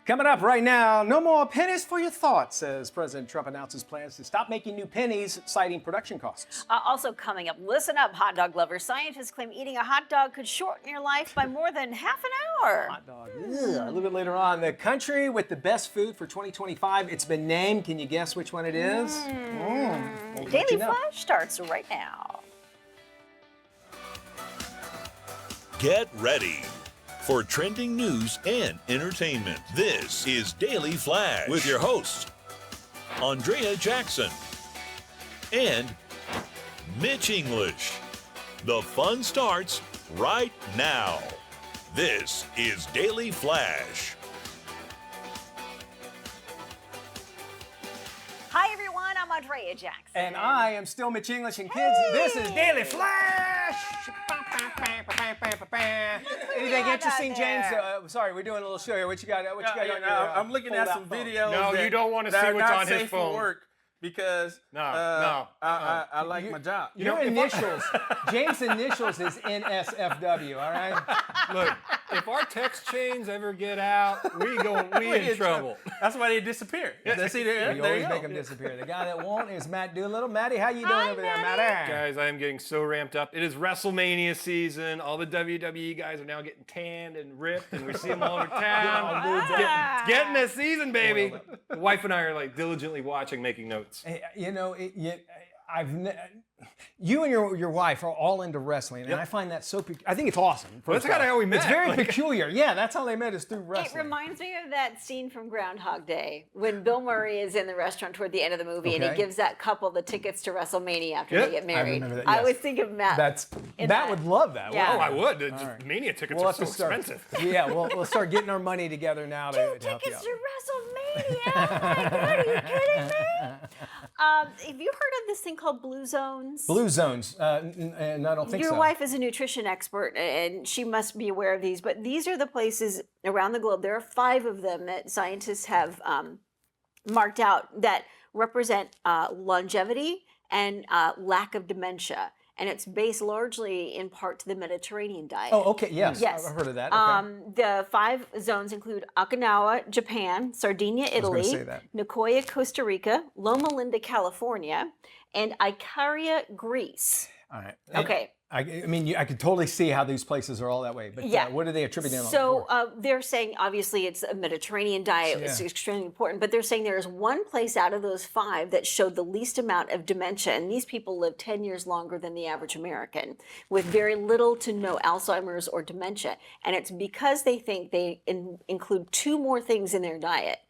Coming up right now, no more pennies for your thoughts as President Trump announces plans to stop making new pennies, citing production costs. Also coming up, listen up, hot dog lovers. Scientists claim eating a hot dog could shorten your life by more than half an hour. Hot dog. Ugh. A little bit later on, the country with the best food for 2025. It's been named. Can you guess which one it is? We'll let Daily you know. Flash starts right now. Get ready for trending news and entertainment. This is Daily Flash with your host, Andrea Jackson and Mitch English. The fun starts right now. This is Daily Flash. Hi, everyone. I'm Andrea Jackson. And I am still Mitch English. And kids, this is Daily Flash. Anything got interesting, out James? there. Sorry, we're doing a little show here. What you got? What you got on your, I'm looking at some fold-out phone? videos. No, that, you don't wanna that see are what's not on his safe phone. For work because I like my job. Your initials, James' initials is NSFW, all right? Look, if our text chains ever get out, we in trouble. That's why they disappear. See, there You you always go. make them disappear. The guy that won't is Matt Doolittle. Matty, how you doing over there, Matty? Guys, I am getting so ramped up. It is WrestleMania season. All the WWE guys are now getting tanned and ripped, and we see them all over town. Getting this season, baby. The wife and I are like diligently watching, making notes. Hey, you know, you and your wife are all into wrestling, and I find that so. I think it's awesome. That's kinda how we met. It's very Like- peculiar. Yeah, that's how they met is through It wrestling. reminds me of that scene from Groundhog Day when Bill Murray is in the restaurant toward the end of the movie and he Okay. gives that couple the tickets to WrestleMania after Yep. they get married. remember that, I yes. always think of Matt. That's in Matt that. would love that. Yeah. Oh, I would. Just right. Mania tickets We'll are have so to start. expensive. Yeah, we'll start getting our money together now to help you Tickets out. to WrestleMania. Oh my God, are you kidding me? Have you heard of this thing called Blue Zones? Blue zones, and I don't think Your so. wife is a nutrition expert and she must be aware of these, but these are the places around the globe. There are 5 of them that scientists have marked out that represent longevity and lack of dementia. And it's based largely in part to the Mediterranean diet. Oh, okay. Yes, Yes. I've heard of that. Okay. The 5 zones include Okinawa, Japan, Sardinia, gonna Italy, say that. Nicoya, Costa Rica, Loma Linda, California, and Icaria, Greece. All right. Okay. I mean, I could totally see how these places are all that way, but Yeah. what are they attributing on? So they're saying obviously it's a Mediterranean diet, it's Yeah. extremely important, but they're saying there is one place out of those 5 that showed the least amount of dementia, and these people live 10 years longer than the average American with very little to no Alzheimer's or dementia. And it's because they think they include 2 more things in their diet: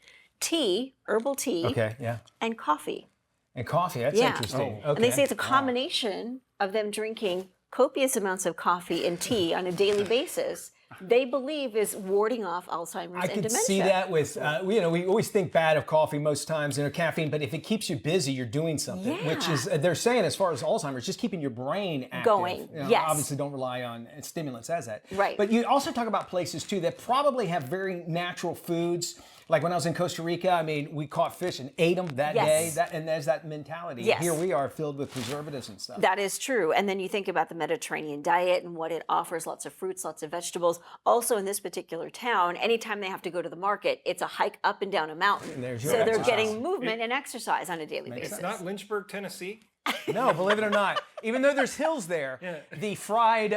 tea, herbal tea, Okay, yeah. and coffee. And coffee, that's Yeah. interesting. And they say it's a Wow. combination of them drinking copious amounts of coffee and tea on a daily basis. They believe is warding off Alzheimer's I and could dementia. see that with, we always think bad of coffee most times, caffeine, but if it keeps you busy, you're doing something, which Yeah. is, they're saying as far as Alzheimer's, just keeping your brain active. Going, yes. Obviously don't rely on stimulants as that. Right. But you also talk about places too that probably have very natural foods. Like when I was in Costa Rica, I mean, we caught fish and ate them that Yes. day, and there's that mentality. Yes. Here we are filled with preservatives and stuff. That is true. And then you think about the Mediterranean diet and what it offers: lots of fruits, lots of vegetables. Also in this particular town, anytime they have to go to the market, it's a hike up and down a mountain. There's your So they're exercise. getting movement and exercise on a daily basis. It's not Lynchburg, Tennessee. No, believe it or not, even though there's hills there, the fried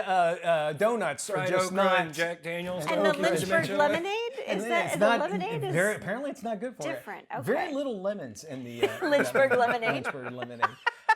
donuts are Fried just okra not. and Jack Daniels. And the Okay. Lynchburg lemonade? Is that it's the not lemonade is very, apparently it's not good for different. you. Okay. Very little lemons in the Lynchburg lemonade. Lynchburg lemonade.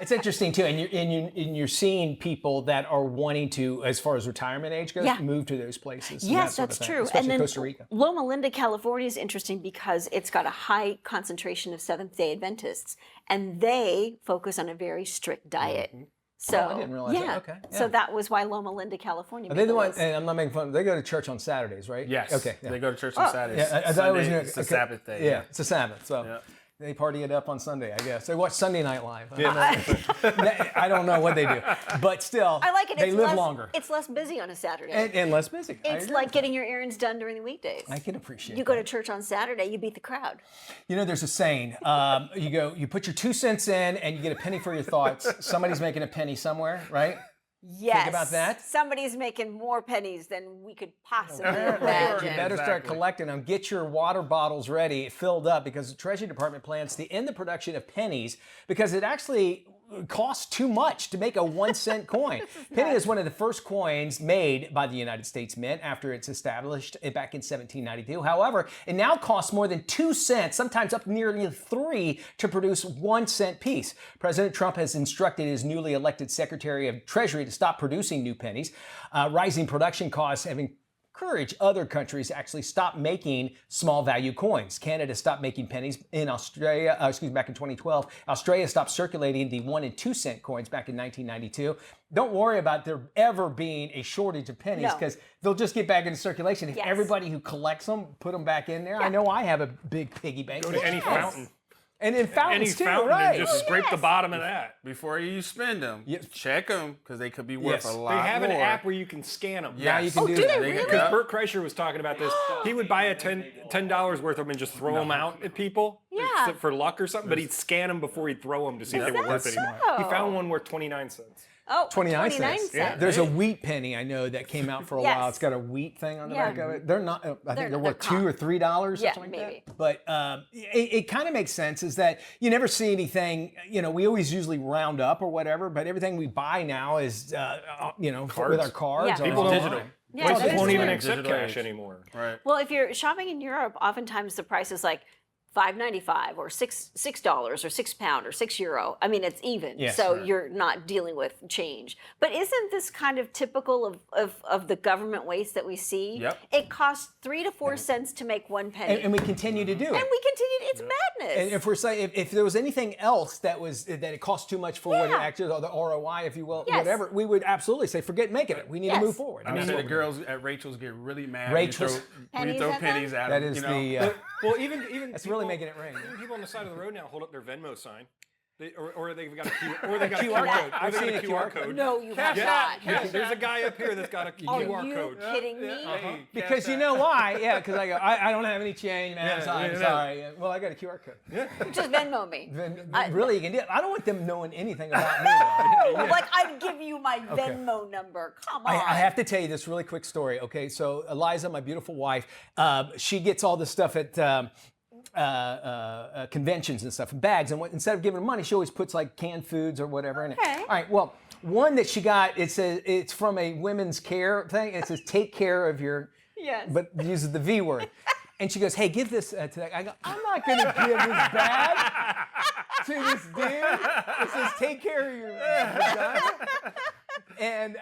It's interesting too, and you're seeing people that are wanting to, as far as retirement age goes, Yeah. move to those places. and Yes, that sort that's of thing, true. especially And then Costa Rica. Loma Linda, California is interesting because it's got a high concentration of Seventh-day Adventists, and they focus on a very strict diet. So Oh, I didn't realize that. yeah. Okay, yeah. So that was why Loma Linda, California. Are made they the the one? list. And I'm not making fun. They go to church on Saturdays, right? Yes. Okay. Yeah. They go to church on Saturdays. Yeah, I thought it was Sunday, it's the okay. Sabbath day. Yeah, it's a Sabbath. So Yeah. they party it up on Sunday, I guess. They watch Sunday Night Live. I don't know what they do, but still, I like it. They It's live less, longer It's less busy on a Saturday. and less busy. I it's agree. like getting your errands done during the weekdays. I can appreciate. You go that. to church on Saturday, you beat the crowd. You know, there's a saying. You put your 2 cents in, and you get a penny for your thoughts. Somebody's making a penny somewhere, right? Yes. Think about that. Somebody's making more pennies than we could possibly You imagine. better start collecting them. Get your water bottles ready, filled up, because the Treasury Department plans to end the production of pennies because it actually costs too much to make a 1-cent coin. Penny is one of the first coins made by the United States Mint after it's established back in 1792. However, it now costs more than 2 cents, sometimes up nearly 3, to produce 1-cent piece. President Trump has instructed his newly elected Secretary of Treasury to stop producing new pennies. Rising production costs have encourage other countries to actually stop making small value coins. Canada stopped making pennies in Australia, back in 2012. Australia stopped circulating the 1 and 2 cent coins back in 1992. Don't worry about there ever being a shortage of pennies because they'll just get back into circulation. If everybody who collects them put them back in there. I know I have a big piggy bank. Go to any fountain. And in fountains too, and just scrape the bottom of that. Before you spend them, check them because they could be worth a lot more. They have an app where you can scan them. Yeah, you can do do that. they really? Because Bert Kreischer was talking about this. He would buy a $10 worth of them and just throw them out at people for luck or something, but he'd scan them before he'd throw them to see if they were worth anymore. He found one worth 29 cents. Oh, 29 cents. cents. There's a wheat penny I know that came out for a while. It's got a wheat thing on the back of it. They're not. I think they're worth $2 or $3, something like maybe. that. But it kind of makes sense. Is that you never see anything. You know, we always usually round up or whatever, but everything we buy now is with our cards. Yeah. People don't digital. Yeah, Places that's won't even true. accept Digital cash age. anymore. Right. Well, if you're shopping in Europe, oftentimes the price is like $5.95 or $6 or £6 or €6. I mean, it's even. Yes, so right. you're not dealing with change. But isn't this kind of typical of the government waste that we see? Yep. It costs 3 to 4 cents to make 1 penny. And we continue to do it. And we continue. It's madness. And if we're saying if there was anything else that it cost too much for what it actually, or the ROI, if you will, whatever, we would absolutely say forget making it. We need to move forward. I mean, the girls at Rachel's get really mad Rachel's. when you throw pennies at That them. is you know? the. Well, even That's really making it rain. Even people on the side of the road now hold up their Venmo sign, or they've got a QR QR code. I've Or seen they a got QR code. No, you have Yeah, not. yeah, there's a guy up here that's got a Are QR you code. kidding me? Because you know why? Yeah, because I don't have any change, man. I'm yeah. sorry. Well, I got a QR code. Just Venmo me. Then really, you can do it. I don't want them knowing anything about me, though. Oh, like I'd give you my Venmo number. Come on. I have to tell you this really quick story. Okay, so Eliza, my beautiful wife, she gets all this stuff at conventions and stuff, bags, and instead of giving her money, she always puts like canned foods or whatever in it. Okay. All right. Well, one that she got, it's from a women's care thing. It says take care of your. Yes. But uses the V word. And she goes, hey, give this to that. I go, I'm not going to give this bag to this dude. It says, take care of your vagina. And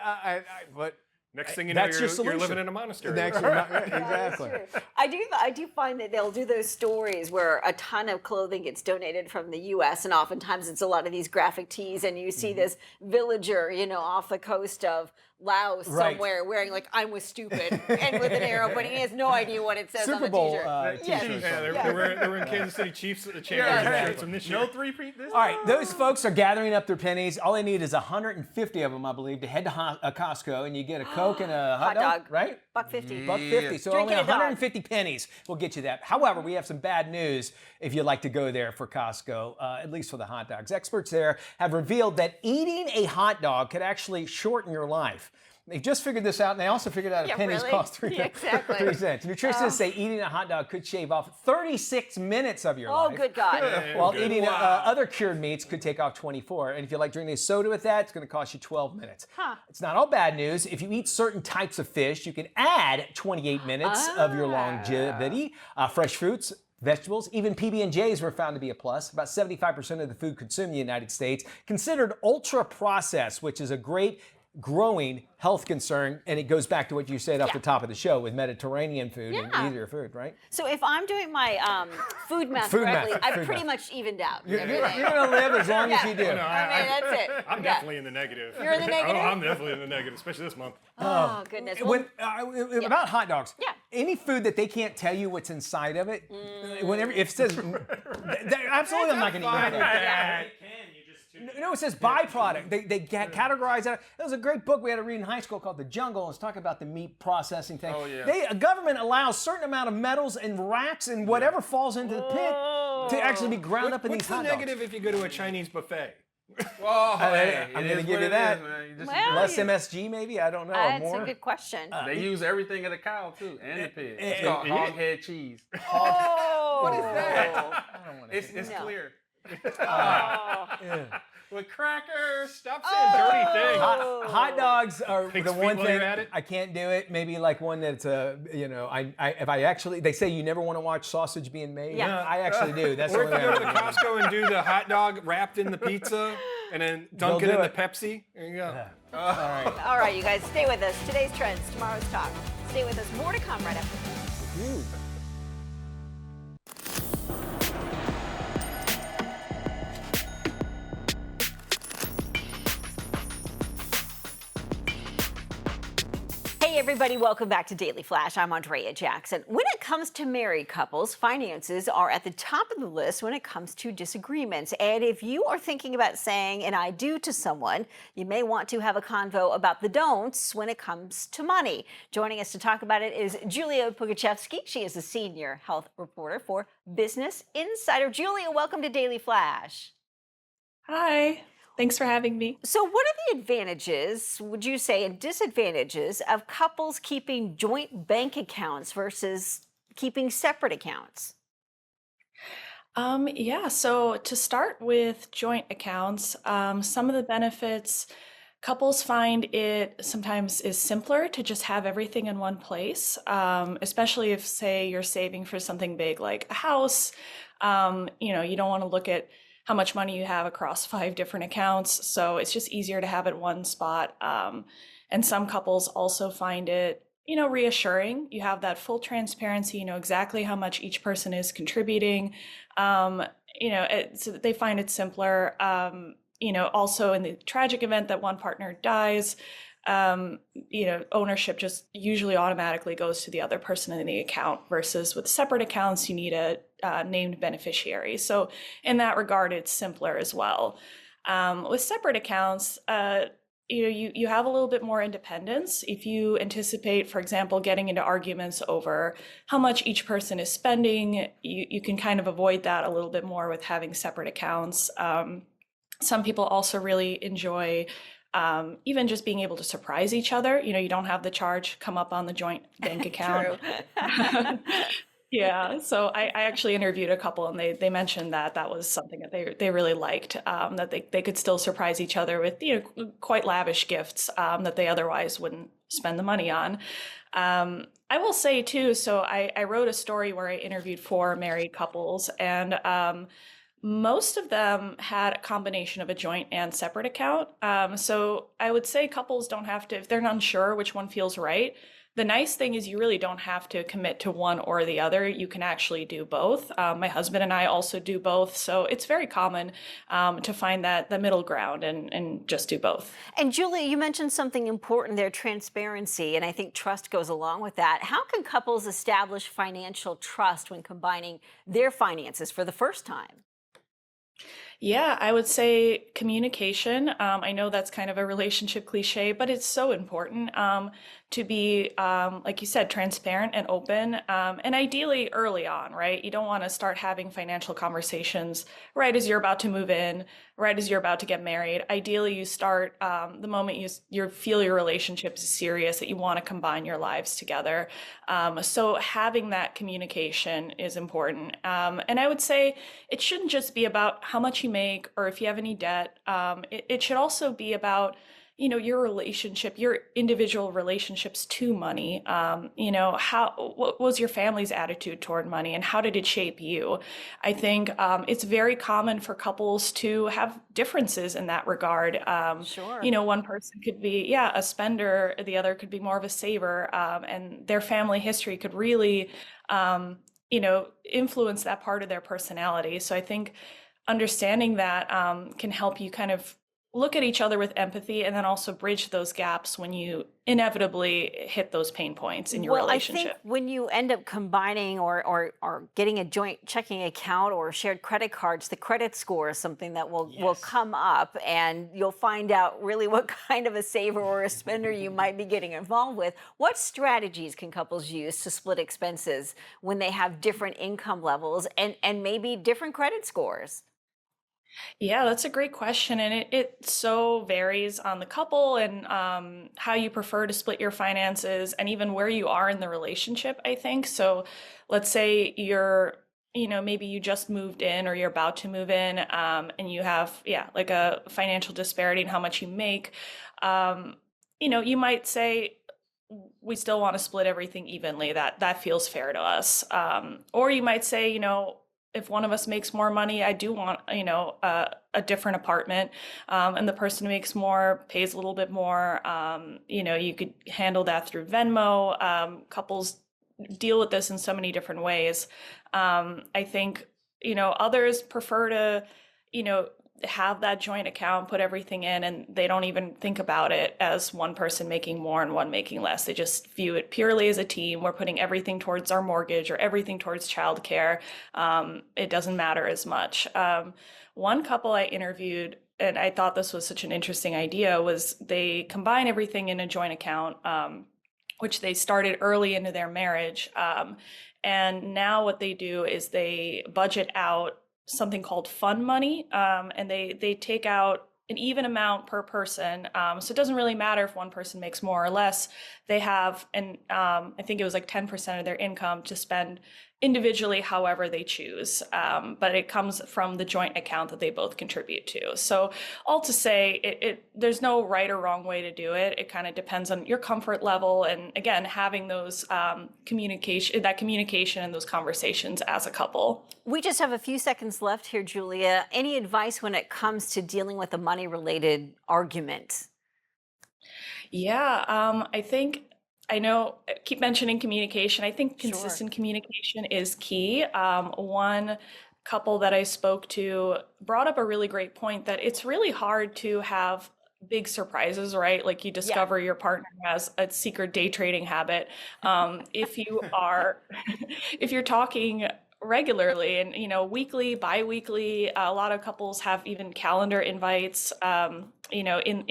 but Next thing you know, that's your you're solution. living in a monastery. Exactly. I do find that they'll do those stories where a ton of clothing gets donated from the U.S. and oftentimes it's a lot of these graphic tees, and you see this villager, off the coast of Laos somewhere wearing like "I'm with stupid" and with an arrow, but he has no idea what it says Super on the Bowl t-shirt. t-shirts. Yeah, they're wearing Kansas City Chiefs shirts from this year. No three-peat this All right, those folks are gathering up their pennies. All they need is 150 of them, I believe, to head to Costco, and you get a Coke and a hot dog, right? $1.50. $1.50. So Drinking only a dog. 150 pennies will get you that. However, we have some bad news if you'd like to go there for Costco, at least for the hot dogs. Experts there have revealed that eating a hot dog could actually shorten your life. They've just figured this out, and they also figured out pennies really? cost 3 Exactly. 3 cents. Nutritionists say eating a hot dog could shave off 36 minutes of your life. Oh, good God. While eating other cured meats could take off 24. And if you like drinking a soda with that, it's going to cost you 12 minutes. It's not all bad news. If you eat certain types of fish, you can add 28 minutes of your longevity. Fresh fruits, vegetables, even PB&Js were found to be a plus. About 75% of the food consumed in the United States considered ultra-processed, which is a great growing health concern, and it goes back to what you said off the top of the show with Mediterranean food and easier food, right? So if I'm doing my food math correctly, I've pretty much evened out. You're going to live as long as you do. I mean, that's it. I'm definitely in the negative. You're in the negative? I'm definitely in the negative, especially this month. Oh, goodness. Well, About hot dogs, Yeah. any food that they can't tell you what's inside of it, whenever if it says, absolutely, I'm not going to eat that. No, it says byproduct. They categorize that. There was a great book we had to read in high school called The Jungle, and it's talking about the meat processing thing. Oh, yeah. A government allows a certain amount of metals and rats and whatever falls into the pit to actually be ground up in these What's the hot dogs. negative if you go to a Chinese buffet? Well, hey, I'm it gonna is give what you it that. is, man. You just Well, Less MSG, maybe? I don't know. That's More? a good question. they use everything of the cow too, and the pig. It's and- called hog head cheese. Oh. What is that? I don't want to. It's No. clear. Oh. With crackers. Stop saying dirty things. Hot dogs are Pig's the feet one while thing you're at it? I can't do it. Maybe like one that's if I actually, they say you never want to watch sausage being made. Yeah. I actually do. That's Or the if you only go to the Costco and do the hot dog wrapped in the pizza and then dunk They'll it in do the it. Pepsi. There you go. All right. All right, you guys, stay with us. Today's trends, tomorrow's talk. Stay with us. More to come right after this. Hey everybody, welcome back to Daily Flash. I'm Andrea Jackson. When it comes to married couples, finances are at the top of the list when it comes to disagreements. And if you are thinking about saying an I do to someone, you may want to have a convo about the don'ts when it comes to money. Joining us to talk about it is Julia Pugachevsky. She is a senior health reporter for Business Insider. Julia, welcome to Daily Flash. Hi, thanks for having me. So what are the advantages, would you say, and disadvantages of couples keeping joint bank accounts versus keeping separate accounts? Yeah, so to start with joint accounts, some of the benefits, couples find it sometimes is simpler to just have everything in one place, especially if, say, you're saving for something big like a house. You don't want to look at how much money you have across 5 different accounts. So it's just easier to have it one spot. And some couples also find it, reassuring. You have that full transparency, you know exactly how much each person is contributing. So they find it simpler. Also in the tragic event that one partner dies, ownership just usually automatically goes to the other person in the account versus with separate accounts, you need a named beneficiary. So in that regard, it's simpler as well. With separate accounts, you have a little bit more independence. If you anticipate, for example, getting into arguments over how much each person is spending, you can kind of avoid that a little bit more with having separate accounts. Some people also really enjoy even just being able to surprise each other. You don't have the charge come up on the joint bank account. Yeah, so I actually interviewed a couple and they mentioned that was something that they really liked, that they could still surprise each other with quite lavish gifts that they otherwise wouldn't spend the money on. I will say too, so I wrote a story where I interviewed 4 married couples, and most of them had a combination of a joint and separate account. So I would say couples don't have to, if they're not sure which one feels right, the nice thing is you really don't have to commit to one or the other. You can actually do both. My husband and I also do both. So it's very common to find the middle ground and just do both. And Julia, you mentioned something important there, transparency, and I think trust goes along with that. How can couples establish financial trust when combining their finances for the first time? Yeah, I would say communication. I know that's kind of a relationship cliche, but it's so important to be, like you said, transparent and open, and ideally early on, right? You don't want to start having financial conversations right as you're about to move in, right as you're about to get married. Ideally, you start the moment you feel your relationship is serious, that you want to combine your lives together. So having that communication is important. And I would say it shouldn't just be about how much you make or if you have any debt. It should also be about your relationship, your individual relationships to money. What was your family's attitude toward money and how did it shape you? I think it's very common for couples to have differences in that regard. Sure. One person could be, a spender, the other could be more of a saver, and their family history could really, influence that part of their personality. So I think understanding that can help you kind of look at each other with empathy and then also bridge those gaps when you inevitably hit those pain points in your relationship. I think when you end up combining or getting a joint checking account or shared credit cards, the credit score is something that will come up, and you'll find out really what kind of a saver or a spender you might be getting involved with. What strategies can couples use to split expenses when they have different income levels and maybe different credit scores? Yeah, that's a great question. And it so varies on the couple and how you prefer to split your finances and even where you are in the relationship, I think. So let's say maybe you just moved in or you're about to move in and you have, like a financial disparity in how much you make. You might say, we still want to split everything evenly. That feels fair to us. Or you might say, if one of us makes more money, I do want, a different apartment, and the person who makes more pays a little bit more. You could handle that through Venmo. Couples deal with this in so many different ways. I think, others prefer to, have that joint account, put everything in, and they don't even think about it as one person making more and one making less. They just view it purely as a team. We're putting everything towards our mortgage or everything towards childcare. It doesn't matter as much. One couple I interviewed, and I thought this was such an interesting idea, was they combine everything in a joint account, which they started early into their marriage. And now what they do is they budget out something called fun money, and they take out an even amount per person. So it doesn't really matter if one person makes more or less. They have, I think it was like 10% of their income to spend individually however they choose. But it comes from the joint account that they both contribute to. So all to say, there's no right or wrong way to do it. It kind of depends on your comfort level. And again, having those communication and those conversations as a couple. We just have a few seconds left here, Julia. Any advice when it comes to dealing with a money-related argument? Yeah, I keep mentioning communication. I think consistent communication is key. One couple that I spoke to brought up a really great point that it's really hard to have big surprises, right? Like you discover your partner has a secret day trading habit. If you're talking regularly and, weekly, bi-weekly, a lot of couples have even calendar invites, in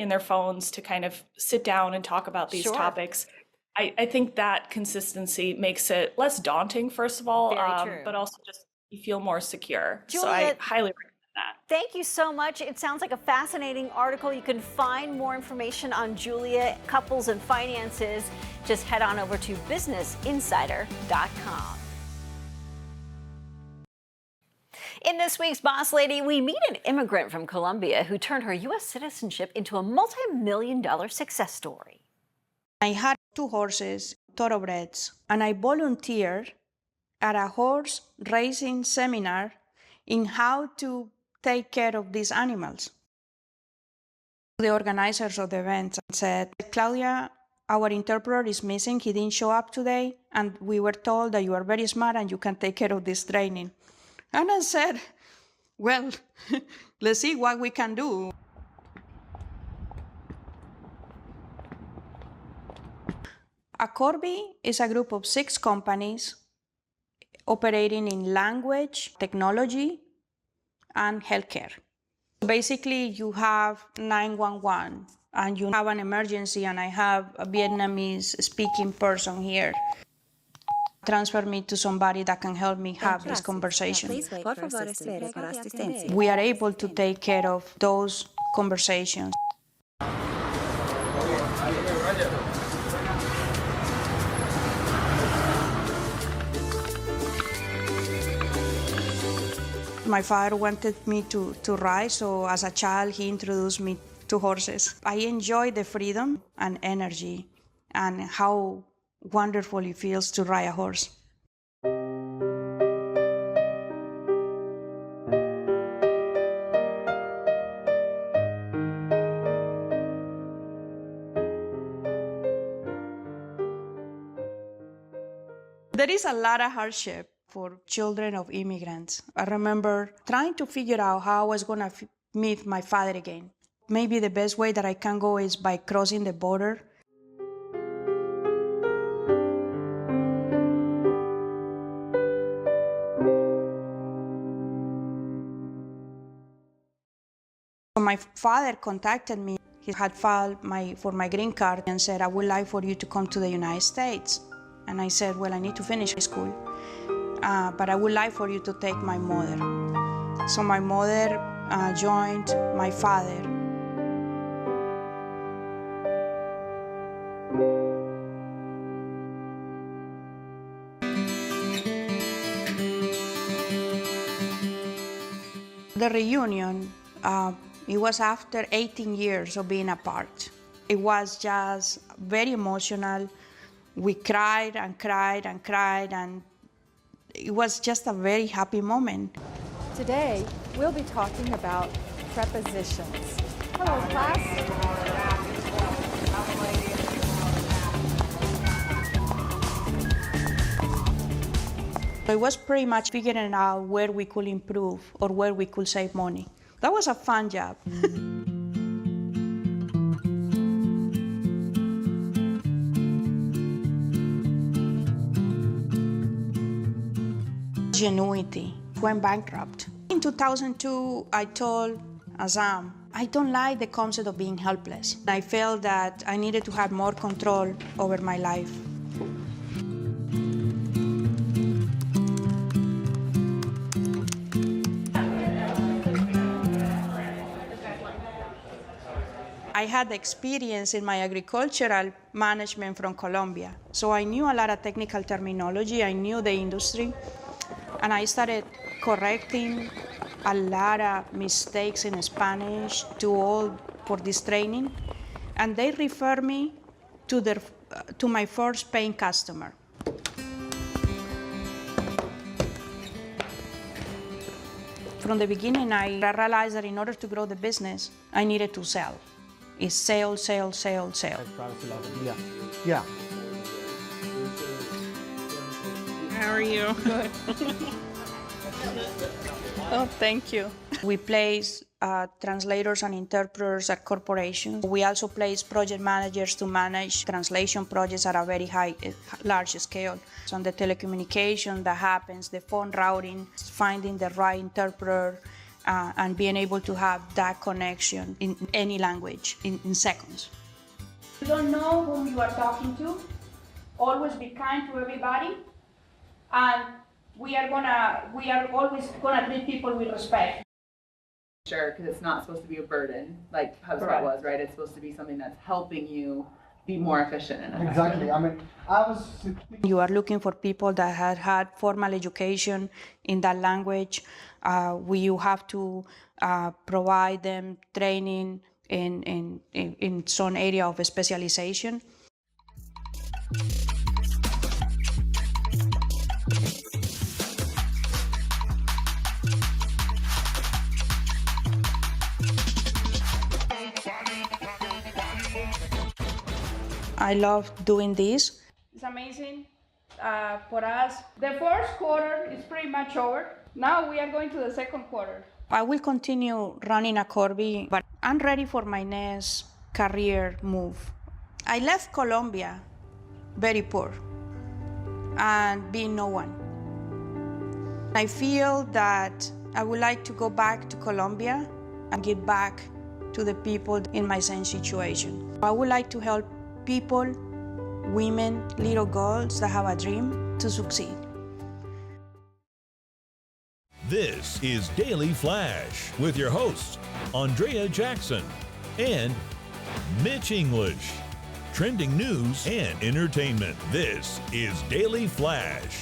their phones to kind of sit down and talk about these topics. I think that consistency makes it less daunting, first of all, but also just you feel more secure. Julia, so I highly recommend that. Thank you so much. It sounds like a fascinating article. You can find more information on Julia, couples and finances. Just head on over to businessinsider.com. In this week's Boss Lady, we meet an immigrant from Colombia who turned her U.S. citizenship into a multi-million-dollar success story. I had 2 horses, thoroughbreds, and I volunteered at a horse racing seminar in how to take care of these animals. The organizers of the event said, Claudia, our interpreter is missing. He didn't show up today, and we were told that you are very smart and you can take care of this training. And I said, well, let's see what we can do. Accorby is a group of 6 companies operating in language, technology, and healthcare. Basically, you have 911 and you have an emergency and I have a Vietnamese speaking person here. Transfer me to somebody that can help me have this conversation. We are able to take care of those conversations. My father wanted me to ride, so as a child, he introduced me to horses. I enjoy the freedom and energy and how wonderful it feels to ride a horse. There is a lot of hardship for children of immigrants. I remember trying to figure out how I was going to meet my father again. Maybe the best way that I can go is by crossing the border. My father contacted me. He had filed for my green card and said, I would like for you to come to the United States. And I said, well, I need to finish school, but I would like for you to take my mother. So my mother joined my father. The reunion, it was after 18 years of being apart. It was just very emotional. We cried and cried and cried, and it was just a very happy moment. Today, we'll be talking about prepositions. Hello, class. It was pretty much figuring out where we could improve or where we could save money. That was a fun job. Genuity went bankrupt. In 2002, I told Azam, I don't like the concept of being helpless. I felt that I needed to have more control over my life. I had experience in my agricultural management from Colombia, so I knew a lot of technical terminology, I knew the industry, and I started correcting a lot of mistakes in Spanish for this training, and they referred me to my first paying customer. From the beginning, I realized that in order to grow the business, I needed to sell. It's sale, sale, sale, sale. Yeah. Yeah. How are you? Good. Oh, thank you. We place translators and interpreters at corporations. We also place project managers to manage translation projects at a very large scale. So on the telecommunication that happens, the phone routing, finding the right interpreter, and being able to have that connection in any language in seconds. You don't know whom you are talking to. Always be kind to everybody, and we are always gonna treat people with respect. Sure, because it's not supposed to be a burden, like HubSpot was, right? It's supposed to be something that's helping you be more efficient and effective. Exactly. I mean, You are looking for people that have had formal education in that language. You have to provide them training in some area of specialization. I love doing this. It's amazing for us. The first quarter is pretty much over. Now we are going to the second quarter. I will continue running a Corby, but I'm ready for my next career move. I left Colombia very poor and being no one. I feel that I would like to go back to Colombia and give back to the people in my same situation. I would like to help people, women, little girls that have a dream to succeed. This is Daily Flash with your hosts, Andrea Jackson and Mitch English. Trending news and entertainment. This is Daily Flash.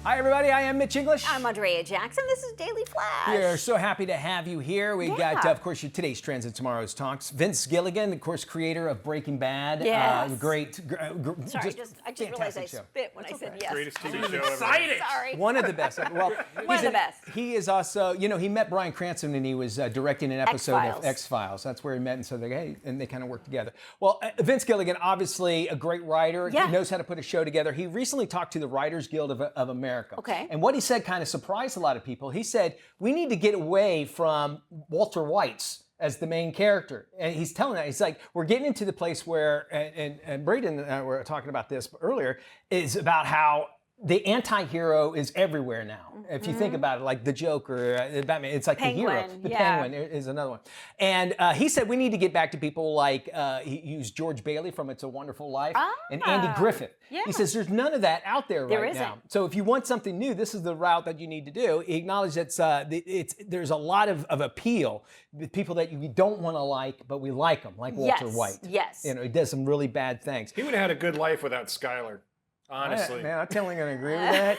Hi, everybody. I am Mitch English. I'm Andrea Jackson. This is Daily Flash. We are so happy to have you here. We got, of course, your today's trends and tomorrow's talks. Vince Gilligan, of course, creator of Breaking Bad. Yes. Great. Sorry, I just realized I spit when I said yes. Greatest TV show ever. Excited. Sorry. One of the best. Well, One of the best. He is also, he met Bryan Cranston and he was directing an episode of X-Files. That's where he met, and so they kind of worked together. Well, Vince Gilligan, obviously a great writer. Yeah. He knows how to put a show together. He recently talked to the Writers Guild of America. Okay. And what he said kind of surprised a lot of people. He said, we need to get away from Walter White's as the main character. And he's telling that, he's like, we're getting into the place where, and Braden and I were talking about this earlier, is about how the anti-hero is everywhere now. If you think about it, like the Joker, Batman, it's like the hero. Penguin, The yeah. Penguin is another one. And he said we need to get back to people like, he used George Bailey from It's a Wonderful Life and Andy Griffith. yeah. He says there's none of that out there There right isn't. now. So if you want something new, this is the route that you need to do. He acknowledged that there's a lot of appeal with people that you don't want to like, but we like them, like Walter Yes, White. yes. You know, he does some really bad things. He would have had a good life without Skylar. Honestly. Man, I'm totally going to agree with that.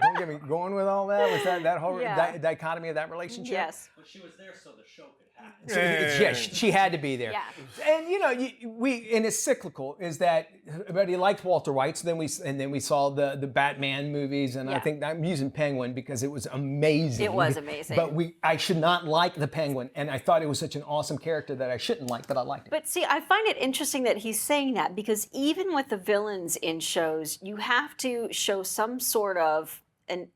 Don't get me going with all that. Was that whole Yeah. dichotomy of that relationship? Yes. But she was there so the show could happen. So, yeah, she had to be there. Yeah. And you know, and it's cyclical. Is that everybody liked Walter White? So then we saw the Batman movies, and I Yeah. think I'm using Penguin because it was amazing. It was amazing. But I should not like the Penguin, and I thought it was such an awesome character that I shouldn't like, but I liked it. But see, I find it interesting that he's saying that because even with the villains in shows, you have to show some sort of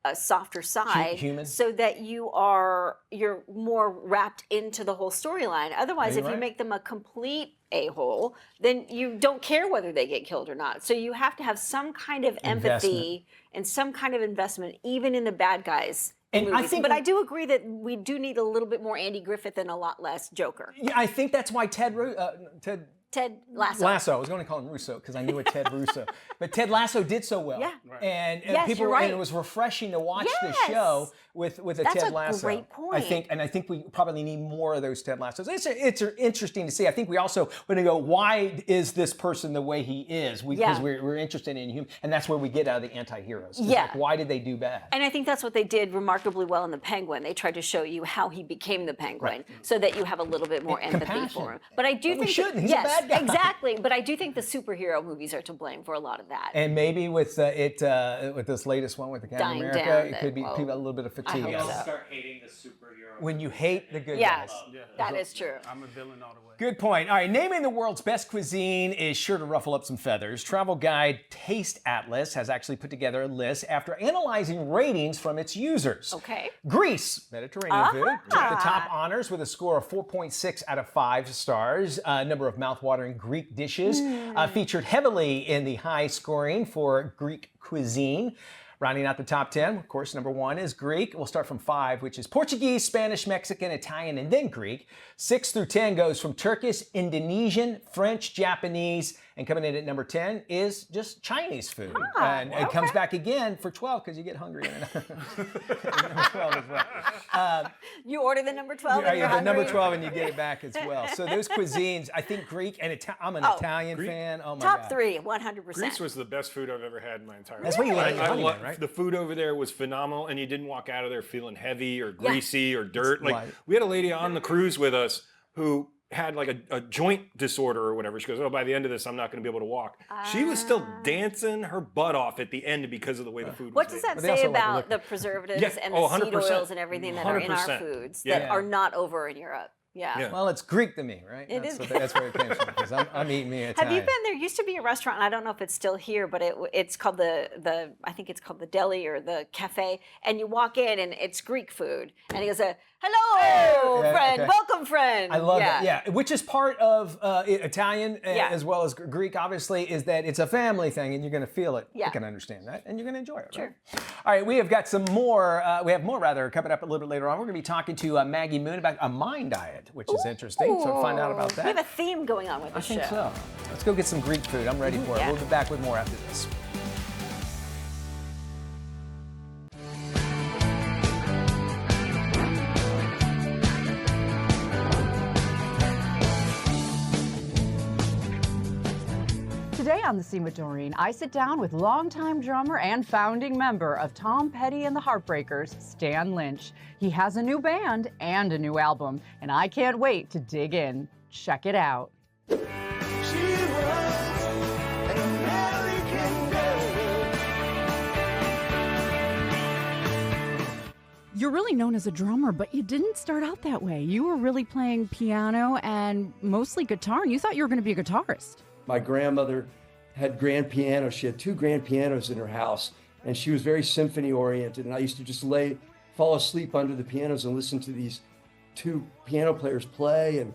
a softer side Human. so that you're more wrapped into the whole storyline. Otherwise, Are you if you right? make them a complete a-hole, then you don't care whether they get killed or not. So you have to have some kind of empathy and some kind of investment, even in the bad guys. And I Movies. think- But I do agree that we do need a little bit more Andy Griffith and a lot less Joker. Yeah, I think that's why Ted Ted Lasso. Lasso. I was going to call him Russo because I knew it Ted Russo. But Ted Lasso did so well. Yeah. And Yes, people you're right. and it was refreshing to watch the Yes. show with a That's Ted a Lasso. great point. I think we probably need more of those Ted Lassos. It's interesting to see. I think we also want to go, why is this person the way he is? Because we're interested in him, and that's where we get out of the anti-heroes. It's Yeah. like, why did they do bad? And I think that's what they did remarkably well in The Penguin. They tried to show you how he became the Penguin so that you have a little bit more empathy compassion. for him. But I do But we think shouldn't. He's a yes, bad guy. exactly. But I do think the superhero movies are to blame for a lot of that. And maybe with with this latest one with the Captain Dying America, down, it could be well, people a little bit of fatigue. hope out of so. that. Start hating the superhero. When you hate the good Yes, guys. that is true. I'm a villain all the way. Good point. All right, naming the world's best cuisine is sure to ruffle up some feathers. Travel guide Taste Atlas has actually put together a list after analyzing ratings from its users. Okay. Greece, Mediterranean food, took the top honors with a score of 4.6 out of 5 stars. A number of mouthwatering Greek dishes featured heavily in the high scoring for Greek cuisine. Rounding out the top 10, of course, number 1 is Greek. We'll start from 5, which is Portuguese, Spanish, Mexican, Italian, and then Greek. 6 through 10 goes from Turkish, Indonesian, French, Japanese, and coming in at number 10 is just Chinese food. And it comes back again for 12 because you get hungry. Number 12 as well. You order the number 12 and Yeah, you're the number hungry? 12 and you get it back as well. So those cuisines, I think Greek and I'm an Italian fan. Oh my Top God. 3, 100%. Greece was the best food I've ever had in my entire life. That's why you like I honeymoon, love- right? The food over there was phenomenal, and you didn't walk out of there feeling heavy or greasy or dirt. Like Right. we had a lady on the cruise with us who had like a joint disorder or whatever. She goes, "Oh, by the end of this, I'm not going to be able to walk." She was still dancing her butt off at the end because of the way the food What was does made. that But they say also like about liquor. the preservatives Yeah. and the Oh, seed 100%. oils and everything that are in our 100%. foods Yeah. that are not over in Europe? Yeah. Well, it's Greek to me, right? It that's is. That's where it came from because I'm eating me Have Italian. you been there? Used to be a restaurant, and I don't know if it's still here, but it's called the I think it's called the deli or the cafe. And you walk in, and it's Greek food, and he goes, "Hello, Yeah, friend, okay. welcome, friend." I love that. Yeah, which is part of Italian Yeah. as well as Greek, obviously, is that it's a family thing and you're going to feel it. Yeah. You can understand that and you're going to enjoy it. Sure. Right? All right, we have got some more. We have more, rather, coming up a little bit later on. We're going to be talking to Maggie Moon about a mind diet, which is interesting. So find out about that. We have a theme going on with the I think show. so. Let's go get some Greek food. I'm ready for it. Yeah. We'll be back with more after this. Today on The Scene with Doreen, I sit down with longtime drummer and founding member of Tom Petty and the Heartbreakers, Stan Lynch. He has a new band and a new album, and I can't wait to dig in. Check it out. You're really known as a drummer, but you didn't start out that way. You were really playing piano and mostly guitar, and you thought you were going to be a guitarist. My grandmother had grand pianos. She had 2 grand pianos in her house, and she was very symphony oriented. And I used to just fall asleep under the pianos and listen to these 2 piano players play. And,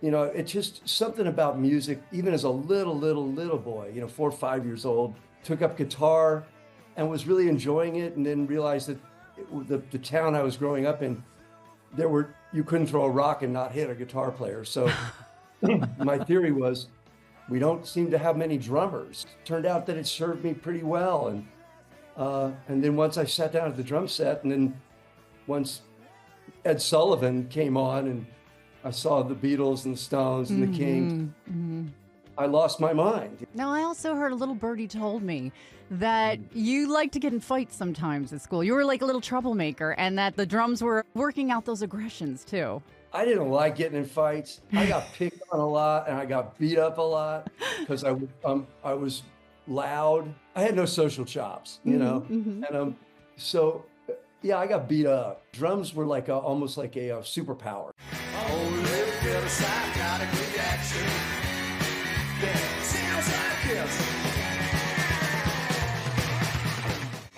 you know, it's just something about music, even as a little boy, 4 or 5 years old, took up guitar and was really enjoying it, and then realized that the town I was growing up in, you couldn't throw a rock and not hit a guitar player. So my theory was, we don't seem to have many drummers. Turned out that it served me pretty well. And then once I sat down at the drum set, and then once Ed Sullivan came on and I saw the Beatles and the Stones and the Kings, I lost my mind. Now, I also heard a little birdie told me that you like to get in fights sometimes at school. You were like a little troublemaker, and that the drums were working out those aggressions too. I didn't like getting in fights. I got picked on a lot, and I got beat up a lot because I was loud. I had no social chops, you know, and so yeah, I got beat up. Drums were like almost like a superpower.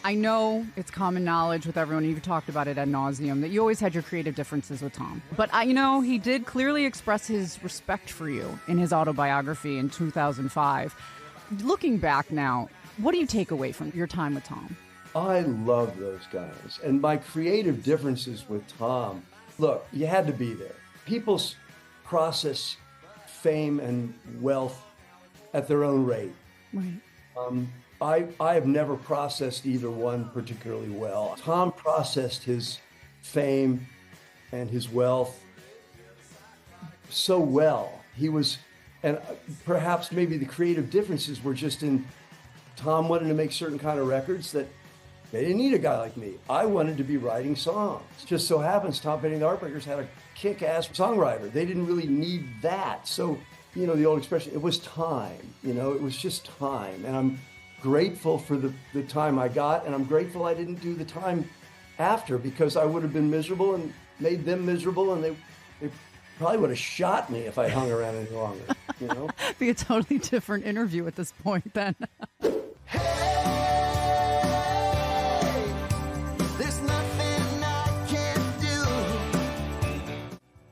I know it's common knowledge with everyone, you've talked about it ad nauseum, that you always had your creative differences with Tom. But he did clearly express his respect for you in his autobiography in 2005. Looking back now, what do you take away from your time with Tom? I love those guys. And my creative differences with Tom, look, you had to be there. People process fame and wealth at their own rate. Right. I have never processed either one particularly well. Tom processed his fame and his wealth so well. And perhaps maybe the creative differences were just in Tom wanted to make certain kind of records that they didn't need a guy like me. I wanted to be writing songs. Just so happens Tom Petty and the Heartbreakers had a kick-ass songwriter. They didn't really need that. So, the old expression, it was time. It was just time. And I'm grateful for the time I got, and I'm grateful I didn't do the time after, because I would have been miserable and made them miserable, and they probably would have shot me if I hung around any longer. Be a totally different interview at this point then.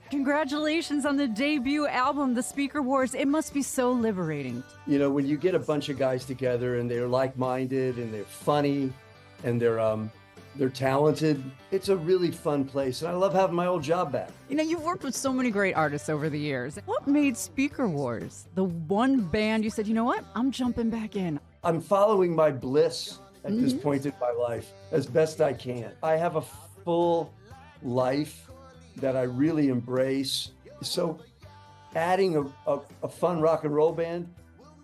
Congratulations on the debut album, The Speaker Wars. It must be so liberating. When you get a bunch of guys together and they're like-minded and they're funny and they're talented, it's a really fun place. And I love having my old job back. You've worked with so many great artists over the years. What made Speaker Wars the one band you said, you know what, I'm jumping back in? I'm following my bliss at this point in my life as best I can. I have a full life that I really embrace. So adding a fun rock and roll band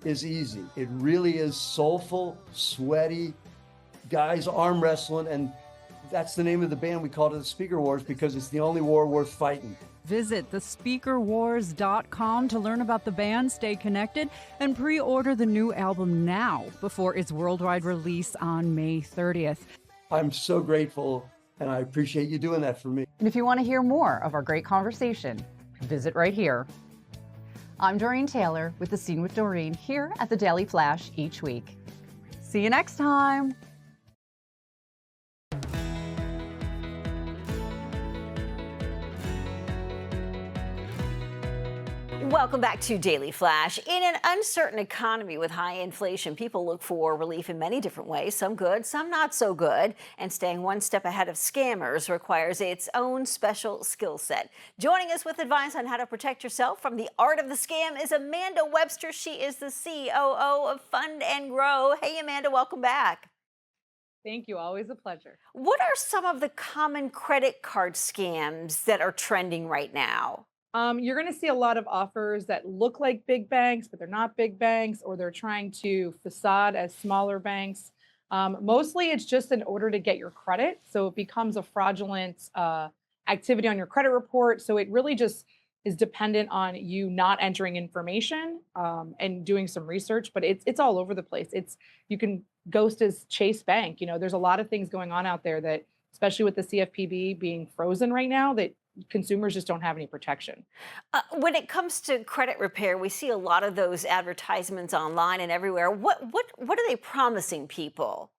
is easy. It really is soulful, sweaty, guys arm wrestling, and that's the name of the band. We called it the Speaker Wars because it's the only war worth fighting. Visit thespeakerwars.com to learn about the band, stay connected, and pre-order the new album now before its worldwide release on May 30th. I'm so grateful, and I appreciate you doing that for me. And if you want to hear more of our great conversation, visit right here. I'm Doreen Taylor with The Scene with Doreen here at the Daily Flash each week. See you next time. Welcome back to Daily Flash. In an uncertain economy with high inflation, people look for relief in many different ways, some good, some not so good. And staying one step ahead of scammers requires its own special skill set. Joining us with advice on how to protect yourself from the art of the scam is Amanda Webster. She is the COO of Fund and Grow. Hey, Amanda, welcome back. Thank you. Always a pleasure. What are some of the common credit card scams that are trending right now? You're going to see a lot of offers that look like big banks, but they're not big banks, or they're trying to facade as smaller banks. Mostly it's just in order to get your credit. So it becomes a fraudulent activity on your credit report. So it really just is dependent on you not entering information and doing some research, but it's all over the place. You can ghost as Chase Bank. There's a lot of things going on out there that, especially with the CFPB being frozen right now, that consumers just don't have any protection. When it comes to credit repair, we see a lot of those advertisements online and everywhere. What are they promising people?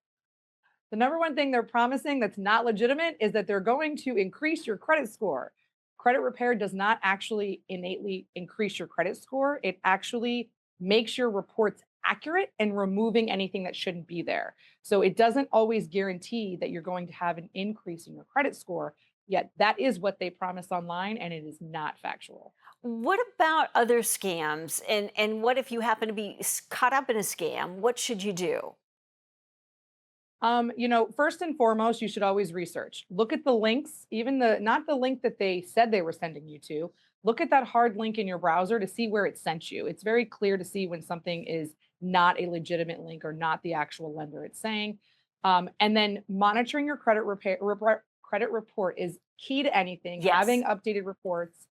The number one thing they're promising that's not legitimate is that they're going to increase your credit score. Credit repair does not actually innately increase your credit score. It actually makes your reports accurate and removing anything that shouldn't be there. So it doesn't always guarantee that you're going to have an increase in your credit score, yet that is what they promise online, and it is not factual. What about other scams? And what if you happen to be caught up in a scam? What should you do? First and foremost, you should always research. Look at the links, even not the link that they said they were sending you to. Look at that hard link in your browser to see where it sent you. It's very clear to see when something is not a legitimate link or not the actual lender it's saying. And then monitoring your credit report is key to anything. Yes. Having updated reports.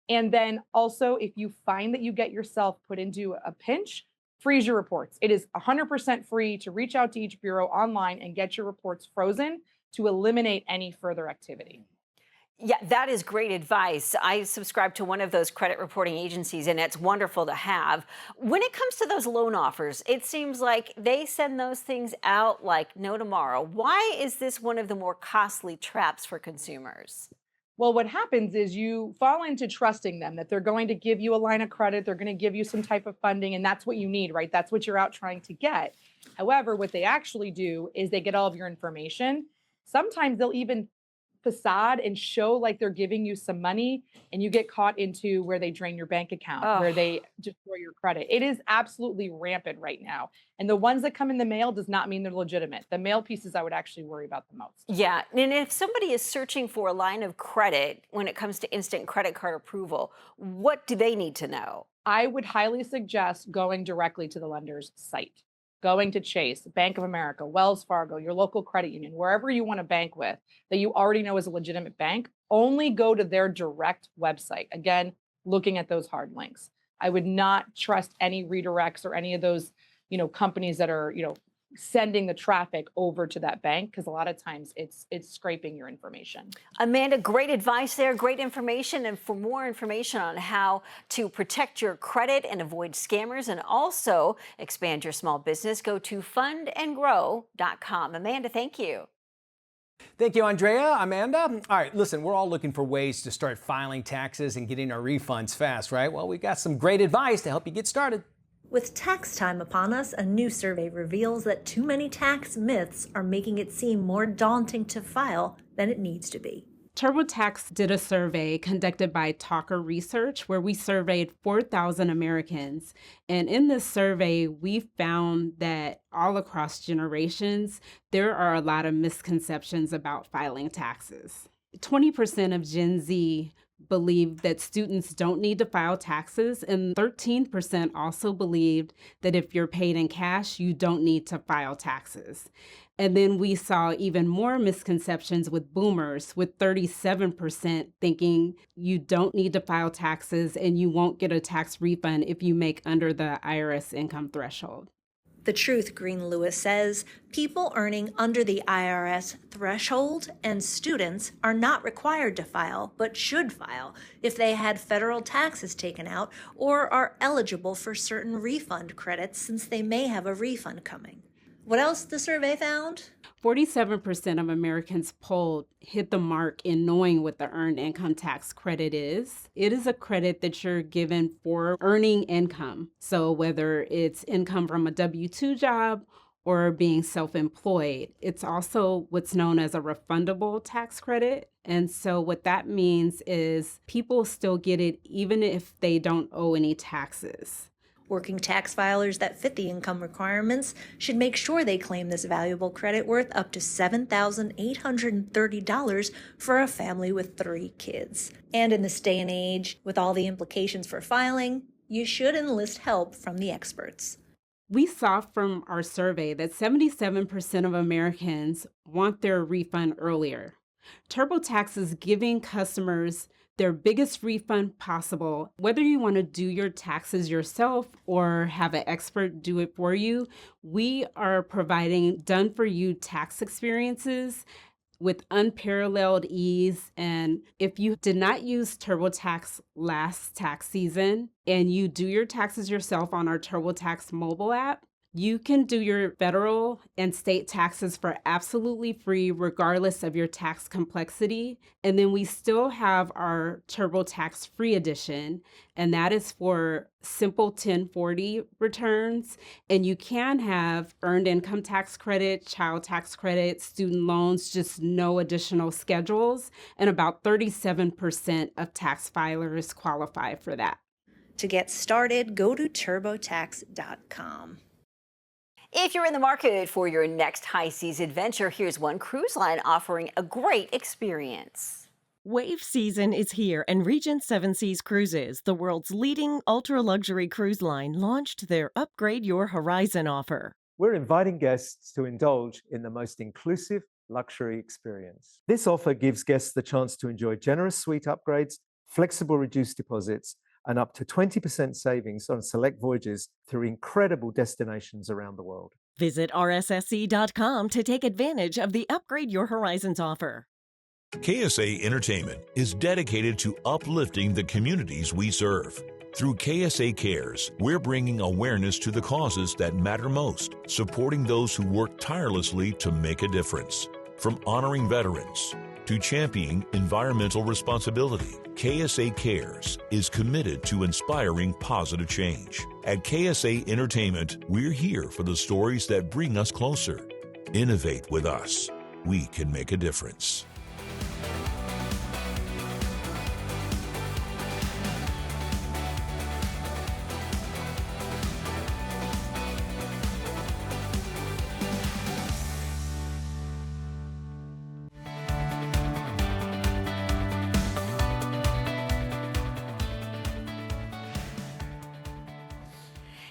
And then also, if you find that you get yourself put into a pinch, freeze your reports. It is 100% free to reach out to each bureau online and get your reports frozen to eliminate any further activity. Yeah, that is great advice. I subscribe to one of those credit reporting agencies, and it's wonderful to have. When it comes to those loan offers, it seems like they send those things out like no tomorrow. Why is this one of the more costly traps for consumers? Well, what happens is you fall into trusting them that they're going to give you a line of credit, they're going to give you some type of funding, and that's what you need, right? That's what you're out trying to get. However, what they actually do is they get all of your information. Sometimes they'll even facade and show like they're giving you some money, and you get caught into where they drain your bank account, where they destroy your credit. It is absolutely rampant right now. And the ones that come in the mail does not mean they're legitimate. The mail pieces I would actually worry about the most. Yeah, and if somebody is searching for a line of credit when it comes to instant credit card approval, what do they need to know? I would highly suggest going directly to the lender's site. Going to Chase, Bank of America, Wells Fargo, your local credit union, wherever you want to bank with that you already know is a legitimate bank, only go to their direct website. Again, looking at those hard links. I would not trust any redirects or any of those, companies that are, sending the traffic over to that bank, because a lot of times it's scraping your information. Amanda, great advice there, great information. And for more information on how to protect your credit and avoid scammers and also expand your small business, go to fundandgrow.com. Amanda, thank you. Thank you, Andrea. Amanda. All right, listen, we're all looking for ways to start filing taxes and getting our refunds fast, right? Well, we got some great advice to help you get started. With tax time upon us, a new survey reveals that too many tax myths are making it seem more daunting to file than it needs to be. TurboTax did a survey conducted by Talker Research where we surveyed 4,000 Americans. And in this survey, we found that all across generations, there are a lot of misconceptions about filing taxes. 20% of Gen Z believe that students don't need to file taxes, and 13% also believed that if you're paid in cash, you don't need to file taxes. And then we saw even more misconceptions with boomers, with 37% thinking you don't need to file taxes and you won't get a tax refund if you make under the IRS income threshold. The truth, Green Lewis says, people earning under the IRS threshold and students are not required to file, but should file if they had federal taxes taken out or are eligible for certain refund credits since they may have a refund coming. What else the survey found? 47% of Americans polled hit the mark in knowing what the Earned Income Tax Credit is. It is a credit that you're given for earning income. So whether it's income from a W-2 job or being self-employed, it's also what's known as a refundable tax credit. And so what that means is people still get it even if they don't owe any taxes. Working tax filers that fit the income requirements should make sure they claim this valuable credit worth up to $7,830 for a family with 3 kids. And in this day and age, with all the implications for filing, you should enlist help from the experts. We saw from our survey that 77% of Americans want their refund earlier. TurboTax is giving customers their biggest refund possible. Whether you want to do your taxes yourself or have an expert do it for you, we are providing done-for-you tax experiences with unparalleled ease. And if you did not use TurboTax last tax season and you do your taxes yourself on our TurboTax mobile app, You can do your federal and state taxes for absolutely free, regardless of your tax complexity. And then we still have our TurboTax Free Edition, and that is for simple 1040 returns. And you can have earned income tax credit, child tax credit, student loans, just no additional schedules. And about 37% of tax filers qualify for that. To get started, go to turbotax.com. If you're in the market for your next high seas adventure, here's one cruise line offering a great experience. Wave season is here, and Regent Seven Seas Cruises, the world's leading ultra-luxury cruise line, launched their Upgrade Your Horizon offer. We're inviting guests to indulge in the most inclusive luxury experience. This offer gives guests the chance to enjoy generous suite upgrades, flexible reduced deposits, and up to 20% savings on select voyages through incredible destinations around the world. Visit rssc.com to take advantage of the Upgrade Your Horizons offer. KSA Entertainment is dedicated to uplifting the communities we serve. Through KSA Cares, we're bringing awareness to the causes that matter most, supporting those who work tirelessly to make a difference. From honoring veterans to championing environmental responsibility, KSA Cares is committed to inspiring positive change. At KSA Entertainment, we're here for the stories that bring us closer. Innovate with us. We can make a difference.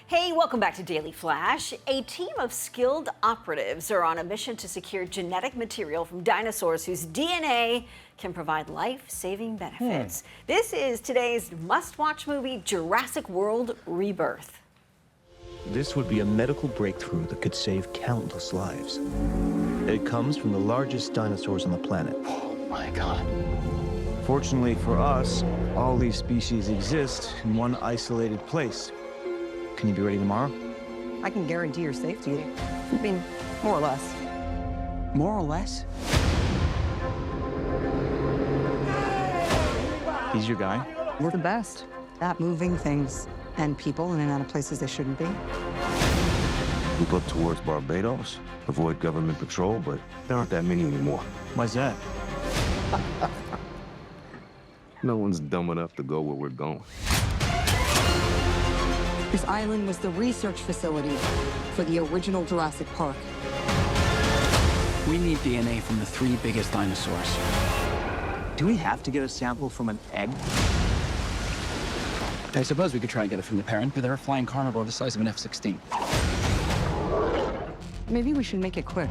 Hey, welcome back to Daily Flash. A team of skilled operatives are on a mission to secure genetic material from dinosaurs whose DNA can provide life-saving benefits. This is today's must-watch movie, Jurassic World Rebirth. This would be a medical breakthrough that could save countless lives. It comes from the largest dinosaurs on the planet. Oh my God. Fortunately for us, all these species exist in one isolated place. Can you be ready tomorrow? I can guarantee your safety. I mean, more or less. More or less? He's your guy? We're the best at moving things and people in and out of places they shouldn't be. Move up towards Barbados, avoid government patrol, but there aren't that many anymore. Why's that? No one's dumb enough to go where we're going. This island was the research facility for the original Jurassic Park. We need DNA from the 3 biggest dinosaurs. Do we have to get a sample from an egg? I suppose we could try and get it from the parent, but they're a flying carnivore the size of an F-16. Maybe we should make it quick.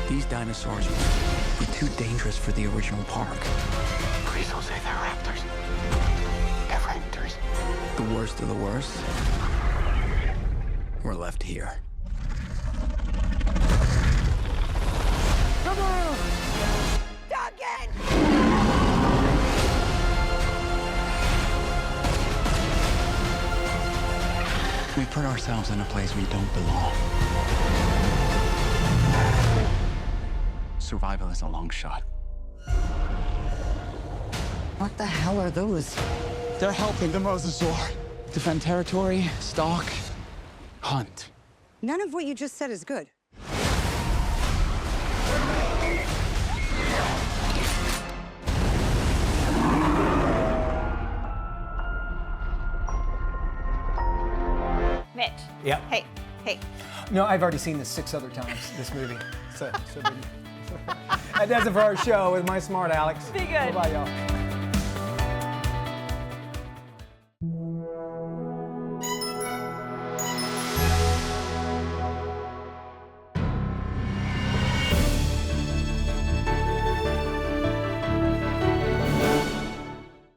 These dinosaurs were too dangerous for the original park. Please don't say they're raptors. They're raptors. The worst of the worst were left here. Come on! Duncan! We put ourselves in a place we don't belong. Survival is a long shot. What the hell are those? They're helping the mosasaur defend territory, stalk, hunt. None of what you just said is good. Mitch. Yeah. Hey. No, I've already seen this 6 other times, this movie. So that does it for our show with My Smart Alex. Be good. Bye, y'all.